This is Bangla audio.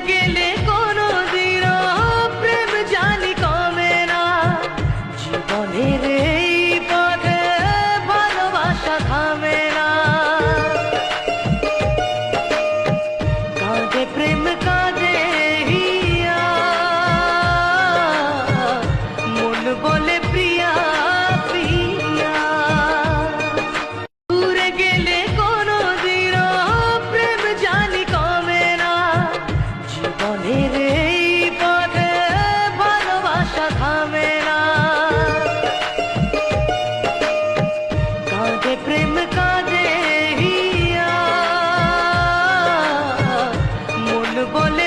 গেলে কোনোদিনও প্রেম জানি কমে না। জীবনের এই পথে ভালোবাসা থামে না। কাঁদে প্রেম কাঁদে হিয়া, মন বলে প্রিয়া প্রিয়া। দূরে গেলে কোনোদিনও প্রেম জানি কমে না। জীবনের এই পথে ভালোবাসা থামে না। কাঁদে প্রেম কাঁদে হিয়া, মন বলে